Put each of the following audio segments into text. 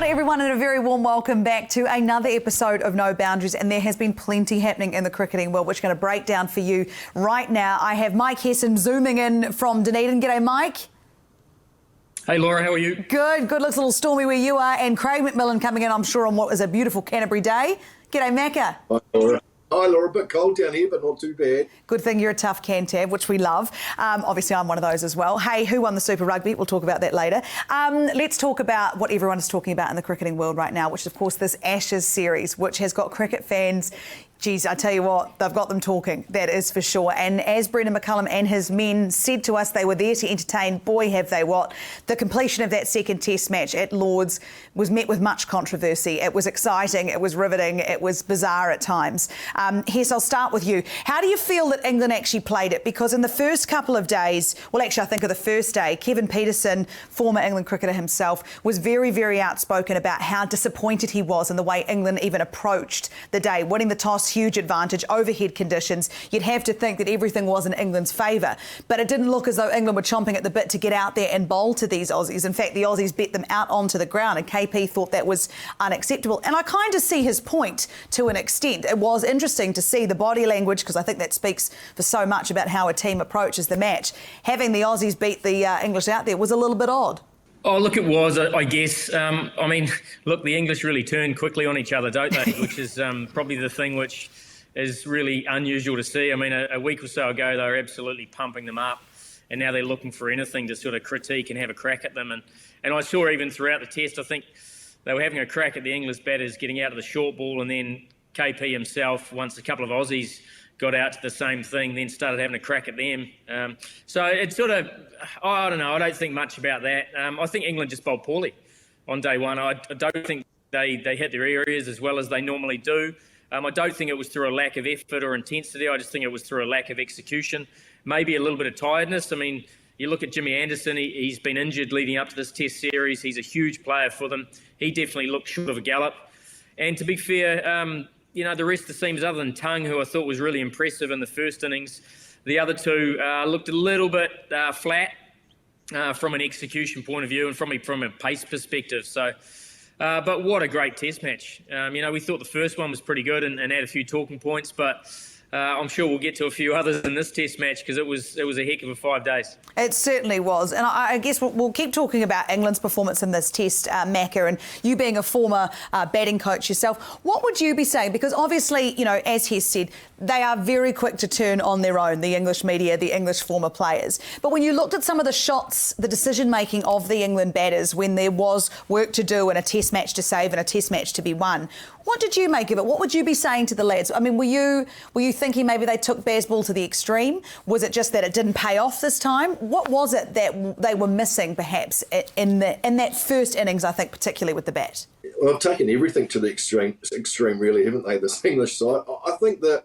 everyone, and a very warm welcome back to another episode of No Boundaries. And there has been plenty happening in the cricketing world, which we're going to break down for you right now. I have Mike Hesson zooming in from Dunedin. G'day, Mike. Hey, Laura, how are you? Good. Looks a little stormy where you are. And Craig McMillan coming in, I'm sure, on what is a beautiful Canterbury day. G'day, Macca. Hi, Laura. Hi, Laura. A bit cold down here, but not too bad. Good thing you're a tough Cantab, which we love. Obviously, I'm one of those as well. Hey, who won the Super Rugby? We'll talk about that later. Let's talk about what everyone is talking about in the cricketing world right now, which is, of course, this Ashes series, which has got cricket fans. Geez, I tell you what, they've got them talking, that is for sure. And as Brendan McCullum and his men said to us, they were there to entertain. Boy, have they what. The completion of that second test match at Lord's was met with much controversy. It was exciting, it was riveting, it was bizarre at times. Hess, I'll start with you. How do you feel that England actually played it? Because in the first couple of days, well, actually, I think of the first day, Kevin Peterson, former England cricketer himself, was very, very outspoken about how disappointed he was in the way England even approached the day, winning the toss, huge advantage, overhead conditions. You'd have to think that everything was in England's favour. But it didn't look as though England were chomping at the bit to get out there and bowl to these Aussies. In fact, the Aussies bet them out onto the ground, and KP thought that was unacceptable. And I kind of see his point to an extent. It was interesting to see the body language, because I think that speaks for so much about how a team approaches the match. Having the Aussies beat the English out there was a little bit odd. Oh, look, it was, I guess. I mean, look, the English really turn quickly on each other, don't they? Which is probably the thing which is really unusual to see. I mean, a week or so ago, they were absolutely pumping them up, and now they're looking for anything to sort of critique and have a crack at them. And I saw even throughout the test, I think they were having a crack at the English batters getting out of the short ball, and then KP himself, once a couple of Aussies got out to the same thing, then started having a crack at them. So it's sort of, I don't know, I don't think much about that. I think England just bowled poorly on day one. I don't think they hit their areas as well as they normally do. I don't think it was through a lack of effort or intensity. I just think it was through a lack of execution, maybe a little bit of tiredness. I mean, you look at Jimmy Anderson, he's been injured leading up to this test series. He's a huge player for them. He definitely looked short of a gallop. And to be fair, the rest of the teams, other than Tung, who I thought was really impressive in the first innings, the other two looked a little bit flat from an execution point of view and from a pace perspective. So, but what a great test match. We thought the first one was pretty good and had a few talking points, but I'm sure we'll get to a few others in this test match because it was a heck of a 5 days. It certainly was. And I guess we'll keep talking about England's performance in this test, Macca, and you being a former batting coach yourself. What would you be saying? Because obviously, as Hess said, they are very quick to turn on their own, the English media, the English former players. But when you looked at some of the shots, the decision-making of the England batters when there was work to do and a test match to save and a test match to be won, what did you make of it? What would you be saying to the lads? I mean, were you thinking maybe they took Bazball to the extreme? Was it just that it didn't pay off this time? What was it that they were missing, perhaps, in that first innings, I think, particularly with the bat? Well, they've taken everything to the extreme really, haven't they, this English side? I think that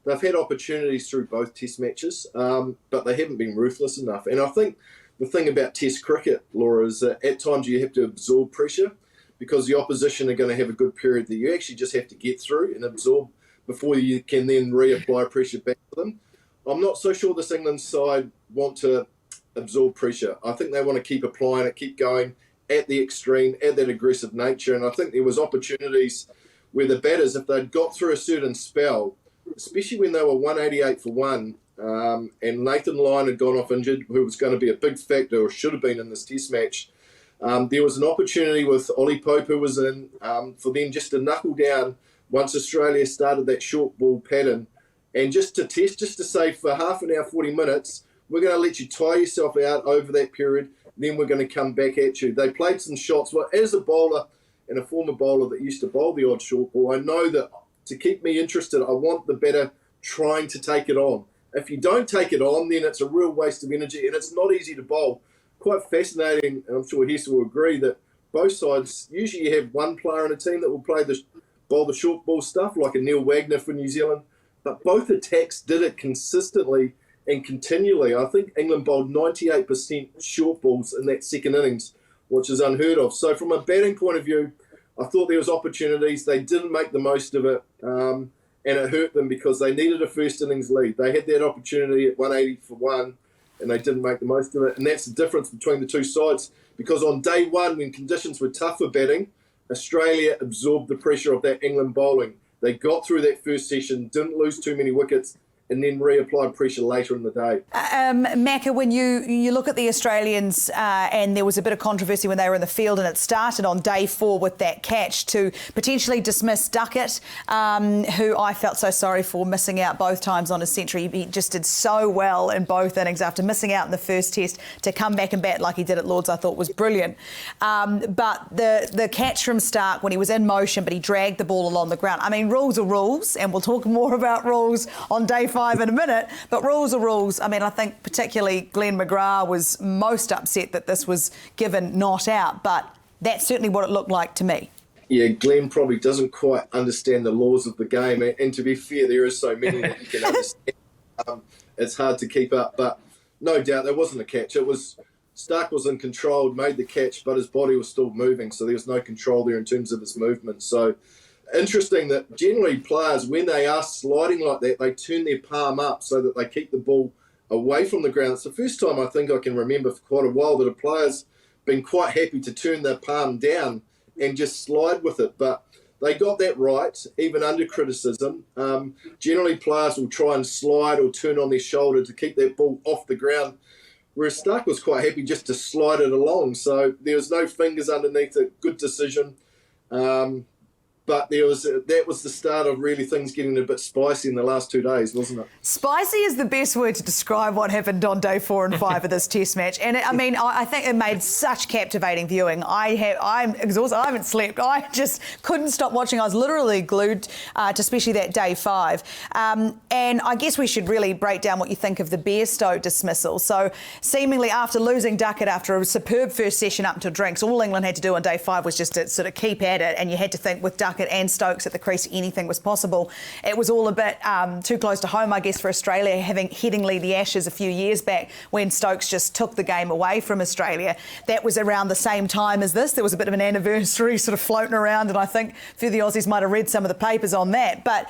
they've had opportunities through both test matches, but they haven't been ruthless enough. And I think the thing about test cricket, Laura, is that at times you have to absorb pressure because the opposition are going to have a good period that you actually just have to get through and absorb before you can then reapply pressure back to them. I'm not so sure this England side want to absorb pressure. I think they want to keep applying it, keep going at the extreme, at that aggressive nature. And I think there was opportunities where the batters, if they'd got through a certain spell, especially when they were 188 for 1, and Nathan Lyon had gone off injured, who was going to be a big factor or should have been in this test match, there was an opportunity with Ollie Pope, who was in, for them just to knuckle down once Australia started that short ball pattern, and just to test, just to say for half an hour, 40 minutes, we're going to let you tire yourself out over that period, then we're going to come back at you. They played some shots. Well, as a bowler and a former bowler that used to bowl the odd short ball, I know that to keep me interested, I want the batter trying to take it on. If you don't take it on, then it's a real waste of energy, and it's not easy to bowl. Quite fascinating, and I'm sure Hess will agree, that both sides, usually you have one player in a team that will bowl the short ball stuff, like a Neil Wagner for New Zealand, but both attacks did it consistently and continually. I think England bowled 98% short balls in that second innings, which is unheard of. So from a batting point of view, I thought there was opportunities. They didn't make the most of it, and it hurt them because they needed a first innings lead. They had that opportunity at 180 for 1, and they didn't make the most of it. And that's the difference between the two sides, because on day one, when conditions were tough for batting, Australia absorbed the pressure of that England bowling. They got through that first session, didn't lose too many wickets, and then reapplied pressure later in the day. Macca, when you look at the Australians, and there was a bit of controversy when they were in the field, and it started on day 4 with that catch to potentially dismiss Duckett, who I felt so sorry for missing out both times on his century. He just did so well in both innings after missing out in the first test. To come back and bat like he did at Lord's, I thought was brilliant. But the catch from Stark when he was in motion, but he dragged the ball along the ground. I mean, rules are rules, and we'll talk more about rules on day 5 in a minute, but rules are rules. I mean, I think particularly Glenn McGrath was most upset that this was given not out, but that's certainly what it looked like to me. Yeah, Glenn probably doesn't quite understand the laws of the game, and to be fair, there are so many that you can understand. It's hard to keep up, but no doubt there wasn't a catch. It was Stark was in control, made the catch, but his body was still moving, so there was no control there in terms of his movement. So interesting that generally players, when they are sliding like that, they turn their palm up so that they keep the ball away from the ground. It's the first time I think I can remember for quite a while that a player's been quite happy to turn their palm down and just slide with it. But they got that right, even under criticism. Generally players will try and slide or turn on their shoulder to keep that ball off the ground, whereas Stark was quite happy just to slide it along. So there was no fingers underneath it. Good decision. But that was the start of really things getting a bit spicy in the last 2 days, wasn't it? Spicy is the best word to describe what happened on day 4 and 5 of this test match. And I think it made such captivating viewing. I'm exhausted. I haven't slept. I just couldn't stop watching. I was literally glued to especially that day 5. And I guess we should really break down what you think of the Bairstow dismissal. So seemingly after losing Duckett after a superb first session up until drinks, all England had to do on day 5 was just to sort of keep at it. And you had to think with Duckett and Stokes at the crease, anything was possible. It was all a bit too close to home, I guess, for Australia, having headingly the Ashes a few years back when Stokes just took the game away from Australia. That was around the same time as this. There was a bit of an anniversary sort of floating around, and I think a few of the Aussies might have read some of the papers on that. But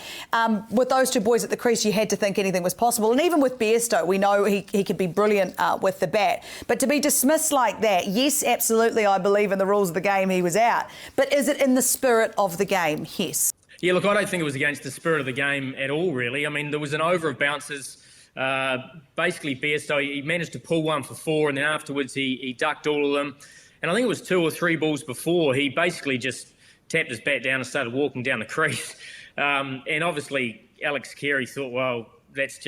with those two boys at the crease, you had to think anything was possible. And even with Bairstow, we know he could be brilliant with the bat. But to be dismissed like that, yes, absolutely, I believe in the rules of the game, he was out. But is it in the spirit of the game? Yes. Yeah, look, I don't think it was against the spirit of the game at all, really. I mean, there was an over of bounces. Basically, Bairstow, he managed to pull one for 4, and then afterwards he ducked all of them. And I think it was 2 or 3 balls before, he basically just tapped his bat down and started walking down the crease. And obviously, Alex Carey thought, well, that's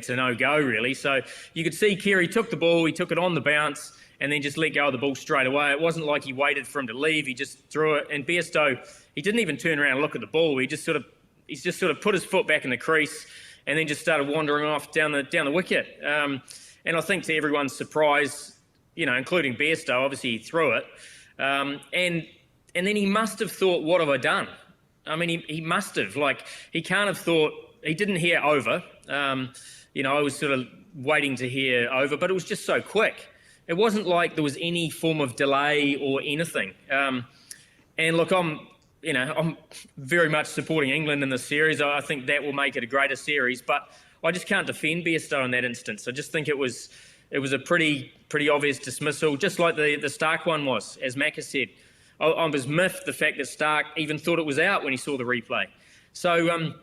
a no-go, really. So you could see Carey took the ball, he took it on the bounce, and then just let go of the ball straight away. It wasn't like he waited for him to leave, he just threw it. And Bairstow, he didn't even turn around and look at the ball. He just sort of put his foot back in the crease and then just started wandering off down the wicket. And I think to everyone's surprise, including Bairstow, obviously he threw it. And then he must have thought, what have I done? I mean, he must have. Like, he can't have thought, he didn't hear over. I was sort of waiting to hear over, but it was just so quick. It wasn't like there was any form of delay or anything. And look, I'm very much supporting England in this series. I think that will make it a greater series, but I just can't defend Bairstow in that instance. I just think it was a pretty obvious dismissal, just like the Stark one was, as Macca said. I was miffed the fact that Stark even thought it was out when he saw the replay. So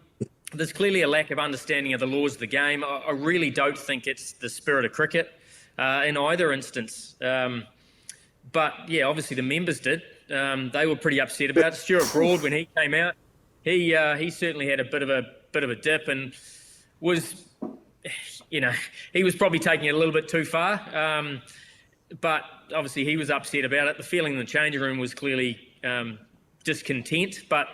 there's clearly a lack of understanding of the laws of the game. I really don't think it's the spirit of cricket in either instance. But yeah, obviously the members did. They were pretty upset about it. Stuart Broad, when he came out, he certainly had a bit of a dip and was, he was probably taking it a little bit too far. But obviously he was upset about it. The feeling in the changing room was clearly discontent. But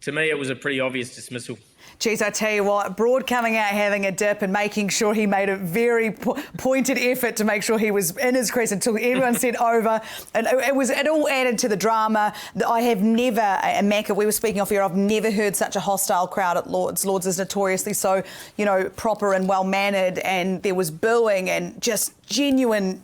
to me, it was a pretty obvious dismissal. Geez, I tell you what, Broad coming out having a dip and making sure he made a very pointed effort to make sure he was in his crease until everyone said over. And it all added to the drama. I have never, and Macca, we were speaking off here, I've never heard such a hostile crowd at Lord's. Lord's is notoriously so, proper and well-mannered, and there was booing and just genuine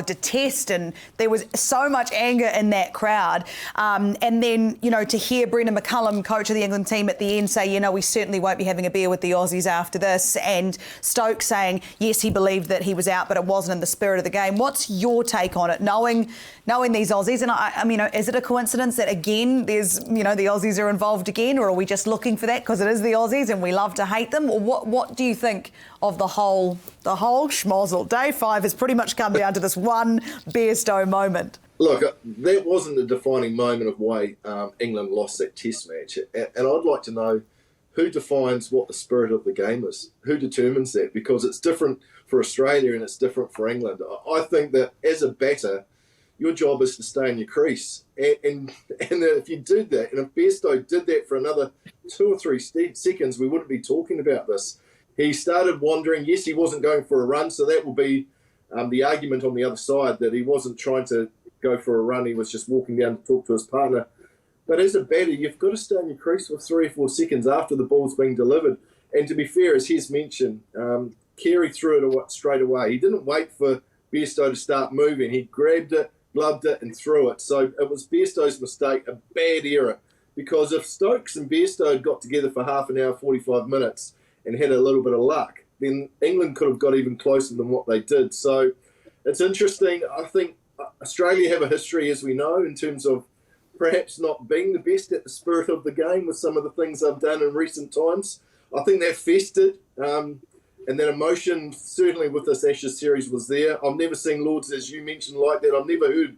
detest, and there was so much anger in that crowd. And then, to hear Brendan McCullum, coach of the England team, at the end say, we certainly won't be having a beer with the Aussies after this, and Stokes saying, yes, he believed that he was out, but it wasn't in the spirit of the game. What's your take on it, knowing these Aussies? And I mean, is it a coincidence that, again, there's, the Aussies are involved again, or are we just looking for that because it is the Aussies and we love to hate them? Or what do you think of the whole schmozzle? Day 5 has pretty much come down to this one Bairstow moment. Look, that wasn't the defining moment of why England lost that Test match. And I'd like to know who defines what the spirit of the game is. Who determines that? Because it's different for Australia and it's different for England. I think that as a batter, your job is to stay in your crease. And if you did that, and if Bairstow did that for another 2 or 3 seconds, we wouldn't be talking about this. He started wandering. Yes, he wasn't going for a run, so that will be the argument on the other side, that he wasn't trying to go for a run, he was just walking down to talk to his partner. But as a batter, you've got to stay in your crease for 3 or 4 seconds after the ball's been delivered. And to be fair, as Hes mentioned, Carey threw it straight away. He didn't wait for Bairstow to start moving. He grabbed it, gloved it and threw it. So it was Bairstow's mistake, a bad error. Because if Stokes and Bairstow had got together for half an hour, 45 minutes and had a little bit of luck, then England could have got even closer than what they did. So it's interesting. I think Australia have a history, as we know, in terms of perhaps not being the best at the spirit of the game with some of the things they've done in recent times. I think that festered, and that emotion, certainly with this Ashes series, was there. I've never seen Lords, as you mentioned, like that. I've never heard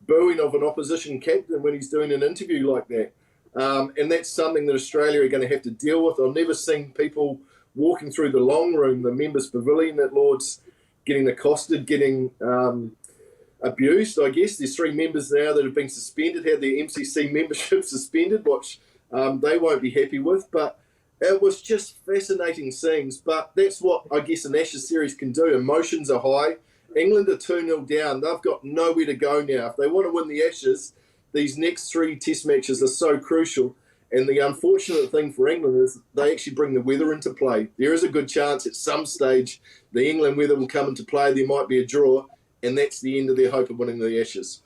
booing of an opposition captain when he's doing an interview like that. And that's something that Australia are going to have to deal with. I've never seen people walking through the long room, the members' pavilion at Lords, getting accosted, getting abused. I guess there's 3 members now that have been suspended, had their MCC membership suspended, which they won't be happy with. But it was just fascinating scenes. But that's what I guess an Ashes series can do. Emotions are high. England are 2-0 down. They've got nowhere to go now. If they want to win the Ashes, these next 3 Test matches are so crucial. And the unfortunate thing for England is they actually bring the weather into play. There is a good chance at some stage the England weather will come into play. There might be a draw. And that's the end of their hope of winning the Ashes.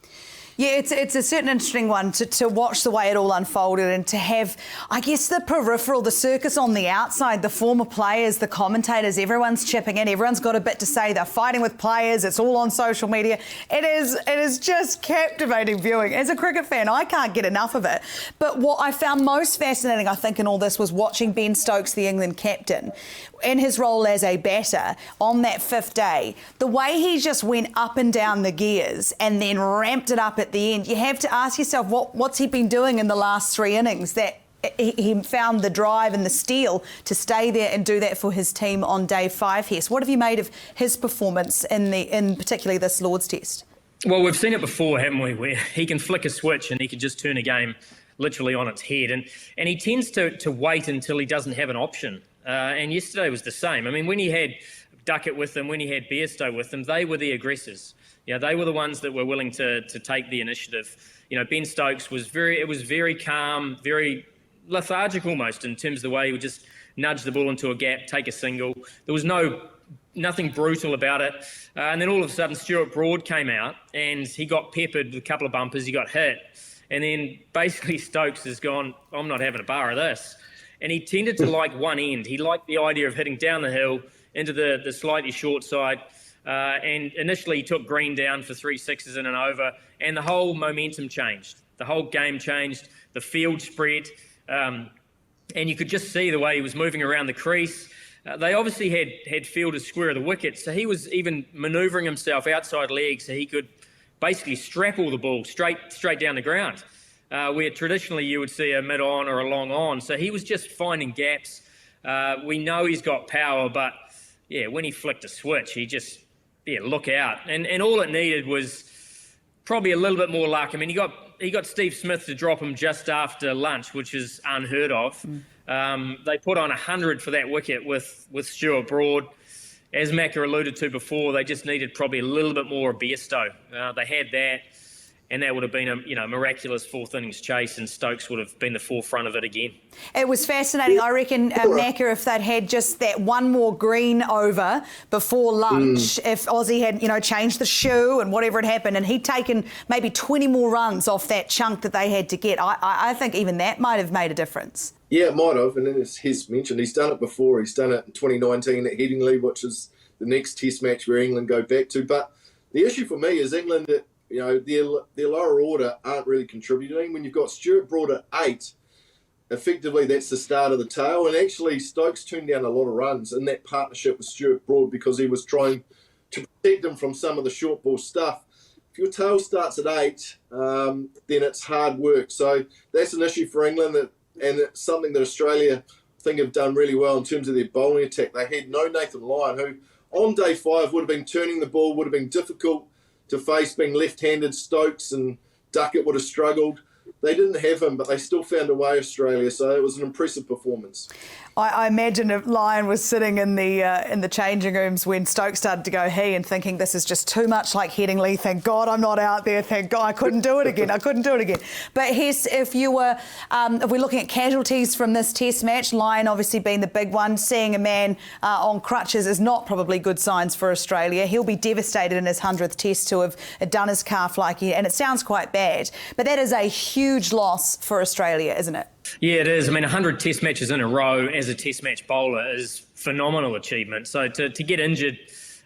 Yeah, it's a certain interesting one to watch the way it all unfolded and to have, I guess, the peripheral, the circus on the outside, the former players, the commentators, everyone's chipping in, everyone's got a bit to say, they're fighting with players, it's all on social media. It is just captivating viewing. As a cricket fan, I can't get enough of it. But what I found most fascinating, I think, in all this was watching Ben Stokes, the England captain, in his role as a batter on that 5th day, the way he just went up and down the gears and then ramped it up at the end. You have to ask yourself, what's he been doing in the last 3 innings that he found the drive and the steel to stay there and do that for his team on day 5, Hes? What have you made of his performance in particularly this Lord's Test? Well, we've seen it before, haven't we, where he can flick a switch and he can just turn a game literally on its head. And he tends to wait until he doesn't have an option. And yesterday was the same. I mean, when he had Duckett with him, when he had Bairstow with him, they were the aggressors. They were the ones that were willing to take the initiative. Ben Stokes was very calm, very lethargic almost in terms of the way he would just nudge the ball into a gap, take a single. There was nothing brutal about it. And then all of a sudden, Stuart Broad came out and he got peppered with a couple of bumpers. He got hit. And then basically Stokes has gone, I'm not having a bar of this. And he tended to like one end. He liked the idea of hitting down the hill into the slightly short side. And initially he took Green down for 3 sixes in an over. And the whole momentum changed. The whole game changed. The field spread. And you could just see the way he was moving around the crease. They obviously had fielders square of the wicket. So he was even manoeuvring himself outside leg so he could basically strap all the ball straight down the ground. Where traditionally you would see a mid-on or a long-on. So he was just finding gaps. We know he's got power, but, when he flicked a switch, he just, look out. And all it needed was probably a little bit more luck. I mean, he got Steve Smith to drop him just after lunch, which is unheard of. They put on 100 for that wicket with Stuart Broad. As Macca alluded to before, they just needed probably a little bit more of Bairstow. They had that. and that would have been a miraculous fourth innings chase, and Stokes would have been the forefront of it again. It was fascinating. I reckon, Macca, if they'd had just that one more green over before lunch, if Aussie had, changed the shoe and whatever had happened, and he'd taken maybe 20 more runs off that chunk that they had to get, I think even that might have made a difference. Yeah, it might have. And then as Hes mentioned, he's done it before. He's done it in 2019 at Headingley, which is the next Test match where England go back to. But the issue for me is England, their lower order aren't really contributing. When you've got Stuart Broad at 8, effectively that's the start of the tail. And actually, Stokes turned down a lot of runs in that partnership with Stuart Broad because he was trying to protect him from some of the short ball stuff. If your tail starts at 8, then it's hard work. So that's an issue for England, and it's something that Australia, I think, have done really well in terms of their bowling attack. They had no Nathan Lyon, who on day 5 would have been turning the ball, would have been difficult to face, being left-handed. Stokes and Duckett would have struggled. They didn't have him, but they still found a way, Australia. So it was an impressive performance. I imagine if Lyon was sitting in the changing rooms when Stokes started to go and thinking this is just too much like Headingley. Thank God I'm not out there. Thank God I couldn't do it again. But Hes, if we're looking at casualties from this Test match, Lyon obviously being the big one, seeing a man on crutches is not probably good signs for Australia. He'll be devastated in his 100th Test to have done his calf and it sounds quite bad. But that is a huge loss for Australia, isn't it? Yeah, it is. I mean, 100 Test matches in a row as a Test match bowler is phenomenal achievement. So to get injured,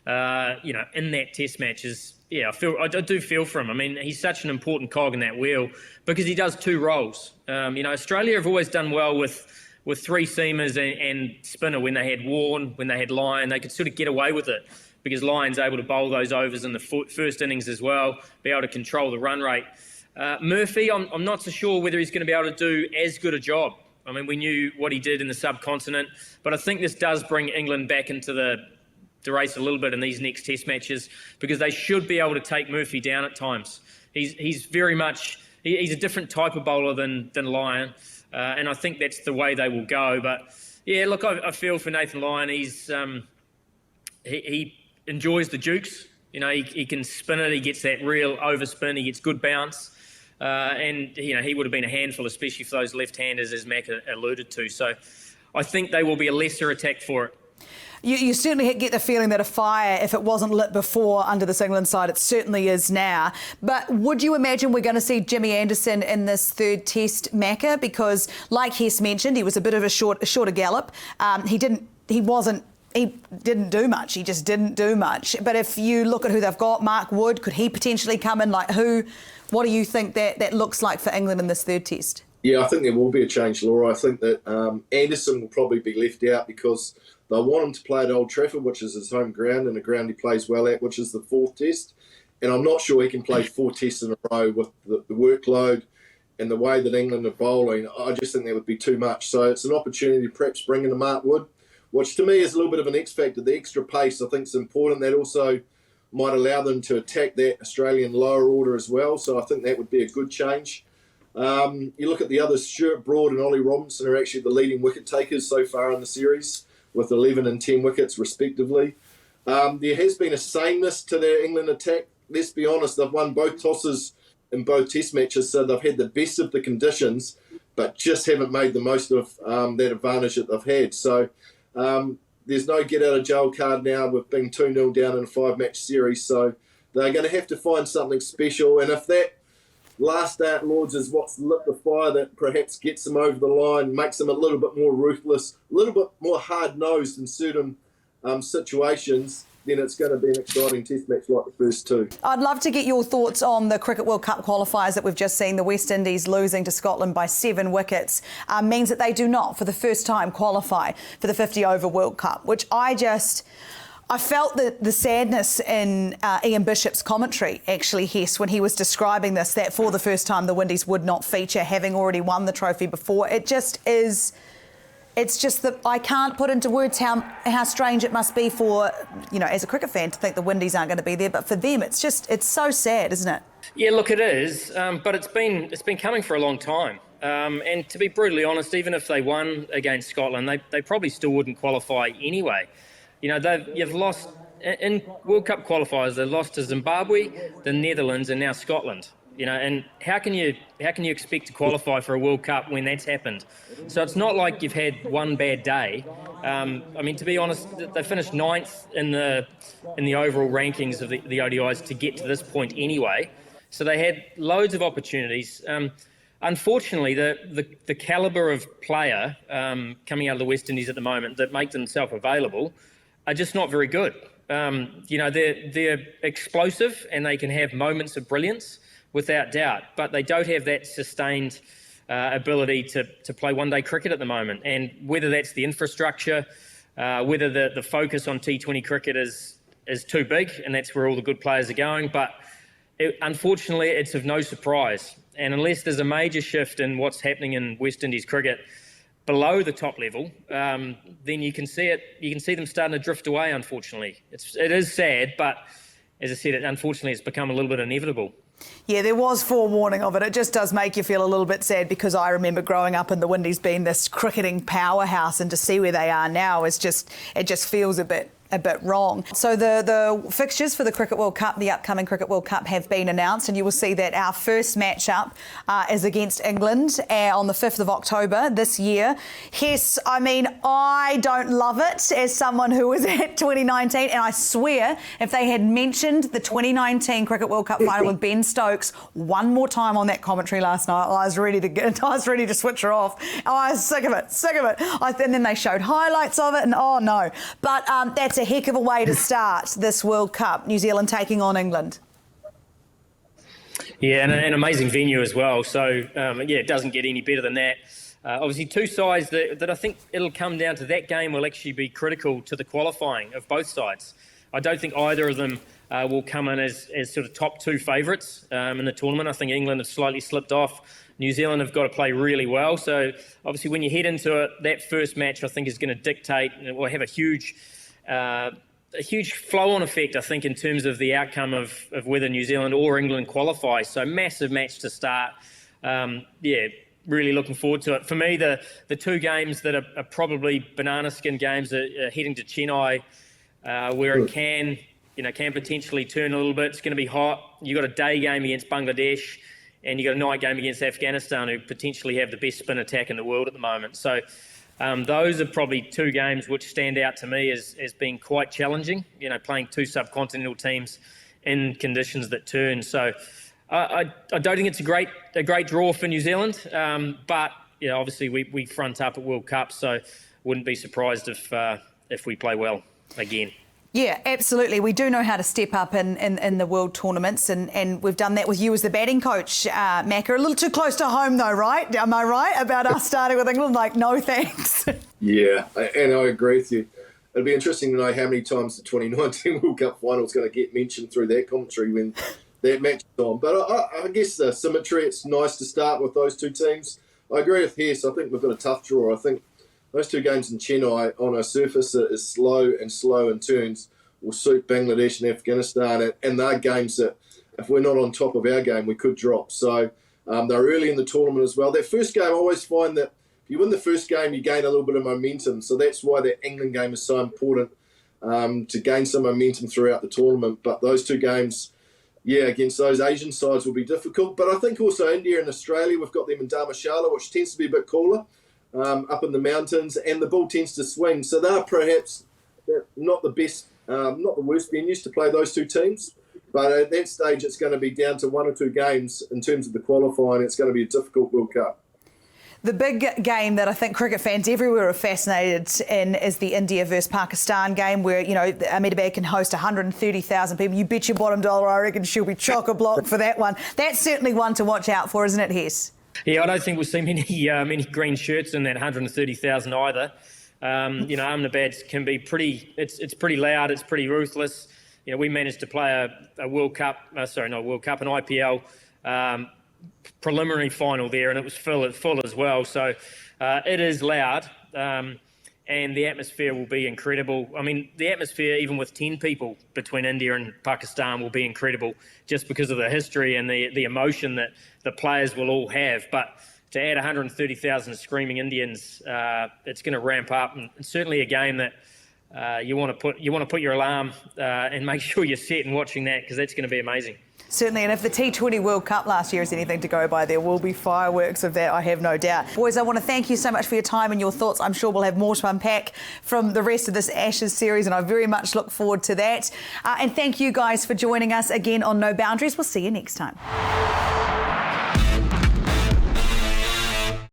in that Test match is, I do feel for him. I mean, he's such an important cog in that wheel because he does 2 roles. Australia have always done well with 3 seamers and spinner when they had Warne, when they had Lyon. They could sort of get away with it because Lyon's able to bowl those overs in the first innings as well, be able to control the run rate. Murphy, I'm not so sure whether he's going to be able to do as good a job. I mean, we knew what he did in the subcontinent, but I think this does bring England back into the race a little bit in these next Test matches because they should be able to take Murphy down at times. He's very much he's a different type of bowler than Lyon, and I think that's the way they will go. But yeah, look, I feel for Nathan Lyon. He enjoys the dukes. He can spin it. He gets that real overspin. He gets good bounce. And he would have been a handful, especially for those left-handers, as Mac alluded to. So I think they will be a lesser attack for it. You certainly get the feeling that a fire, if it wasn't lit before under this England side, it certainly is now. But would you imagine we're going to see Jimmy Anderson in this 3rd Test, Macca? Because, like Hes mentioned, he was a bit of a shorter gallop. He didn't do much. He just didn't do much. But if you look at who they've got, Mark Wood, could he potentially come in? What do you think that looks like for England in this 3rd Test? Yeah, I think there will be a change, Laura. I think that Anderson will probably be left out because they'll want him to play at Old Trafford, which is his home ground, and a ground he plays well at, which is the 4th Test. And I'm not sure he can play 4 Tests in a row with the workload and the way that England are bowling. I just think that would be too much. So it's an opportunity to perhaps bring in a Mark Wood, which to me is a little bit of an X factor. The extra pace I think is important. That also might allow them to attack that Australian lower order as well. So I think that would be a good change. You look at the others, Stuart Broad and Ollie Robinson are actually the leading wicket takers so far in the series with 11 and 10 wickets respectively. There has been a sameness to their England attack. Let's be honest, they've won both tosses in both Test matches, so they've had the best of the conditions, but just haven't made the most of that advantage that they've had. So there's no get-out-of-jail card now with being 2-0 down in a 5-match series. So they're going to have to find something special. And if that last day at Lords is what's lit the fire that perhaps gets them over the line, makes them a little bit more ruthless, a little bit more hard-nosed in certain situations, then it's going to be an exciting Test match like the first 2. I'd love to get your thoughts on the Cricket World Cup qualifiers that we've just seen. The West Indies losing to Scotland by 7 wickets means that they do not, for the first time, qualify for the 50-over World Cup, which I felt the sadness in Ian Bishop's commentary, actually, Hes, when he was describing this, that for the first time the Windies would not feature, having already won the trophy before. It's just that I can't put into words how strange it must be for, as a cricket fan to think the Windies aren't going to be there. But for them, it's so sad, isn't it? Yeah, look, it is. But it's been coming for a long time. And to be brutally honest, even if they won against Scotland, they probably still wouldn't qualify anyway. You've lost in World Cup qualifiers. They've lost to Zimbabwe, the Netherlands, and now Scotland. And how can you expect to qualify for a World Cup when that's happened? So it's not like you've had one bad day. To be honest, they finished 9th in the overall rankings of the ODIs to get to this point anyway. So they had loads of opportunities. Unfortunately, the calibre of player coming out of the West Indies at the moment that make themselves available are just not very good. They're explosive and they can have moments of brilliance without doubt, but they don't have that sustained ability to play one-day cricket at the moment. And whether that's the infrastructure, whether the focus on T20 cricket is too big, and that's where all the good players are going. But unfortunately, it's of no surprise. And unless there's a major shift in what's happening in West Indies cricket below the top level, then you can see it. You can see them starting to drift away. Unfortunately, it is sad, but as I said, unfortunately, it's become a little bit inevitable. Yeah, there was forewarning of it. It just does make you feel a little bit sad, because I remember growing up in the Windies being this cricketing powerhouse, and to see where they are now it just feels a bit wrong. So the fixtures for the Cricket World Cup, the upcoming Cricket World Cup, have been announced, and you will see that our first matchup is against England on the 5th of October this year. Hess, I don't love it as someone who was at 2019, and I swear if they had mentioned the 2019 Cricket World Cup final with Ben Stokes one more time on that commentary last night, I was ready to switch her off. I was sick of it. And then they showed highlights of it, and oh no. But that's a heck of a way to start this World Cup, New Zealand taking on England. Yeah, and an amazing venue as well. So, it doesn't get any better than that. Obviously, two sides that I think it'll come down to. That game will actually be critical to the qualifying of both sides. I don't think either of them will come in as sort of top two favourites in the tournament. I think England have slightly slipped off. New Zealand have got to play really well. So, obviously, when you head into it, that first match, I think, is going to dictate, and it will have a huge flow-on effect, I think, in terms of the outcome of whether New Zealand or England qualify. So massive match to start. Really looking forward to it. For me, the two games that are probably banana skin games are heading to Chennai, where it can potentially turn a little bit. It's going to be hot. You've got a day game against Bangladesh, and you've got a night game against Afghanistan, who potentially have the best spin attack in the world at the moment. So those are probably two games which stand out to me as being quite challenging, playing two subcontinental teams in conditions that turn. So I don't think it's a great draw for New Zealand, but obviously we front up at World Cup, so wouldn't be surprised if we play well again. Yeah, absolutely. We do know how to step up in the world tournaments, and we've done that with you as the batting coach, Macca. A little too close to home though, right? Am I right about us starting with England? Like, no thanks. Yeah, and I agree with you. It'd be interesting to know how many times the 2019 World Cup final is going to get mentioned through that commentary when that match is on. But I guess the symmetry, it's nice to start with those two teams. I agree with Hess. I think we've got a tough draw. I think those two games in Chennai on a surface that is slow in turns will suit Bangladesh and Afghanistan, and they're games that if we're not on top of our game, we could drop. So they're early in the tournament as well. That first game, I always find that if you win the first game, you gain a little bit of momentum. So that's why that England game is so important, to gain some momentum throughout the tournament. But those two games, against those Asian sides will be difficult. But I think also India and Australia, we've got them in Dharamshala, which tends to be a bit cooler. Up in the mountains, and the ball tends to swing. So they're perhaps not the best, not the worst venues to play those two teams. But at that stage, it's going to be down to one or two games in terms of the qualifying. It's going to be a difficult World Cup. The big game that I think cricket fans everywhere are fascinated in is the India versus Pakistan game, where, Ahmedabad can host 130,000 people. You bet your bottom dollar, I reckon she'll be chock-a-block for that one. That's certainly one to watch out for, isn't it, Hess? Yeah, I don't think we'll see many green shirts in that 130,000 either. Ahmedabad can be it's pretty loud, it's pretty ruthless. We managed to play a World Cup, an IPL preliminary final there, and it was full as well. So it is loud, and the atmosphere will be incredible. I mean, the atmosphere, even with 10 people between India and Pakistan, will be incredible just because of the history and the emotion that the players will all have. But to add 130,000 screaming Indians, it's going to ramp up, and certainly a game that you want to put your alarm and make sure you're set and watching that, because that's going to be amazing. Certainly, and if the T20 World Cup last year is anything to go by, there will be fireworks of that, I have no doubt. Boys, I want to thank you so much for your time and your thoughts. I'm sure we'll have more to unpack from the rest of this Ashes series, and I very much look forward to that. And thank you guys for joining us again on No Boundaries. We'll see you next time.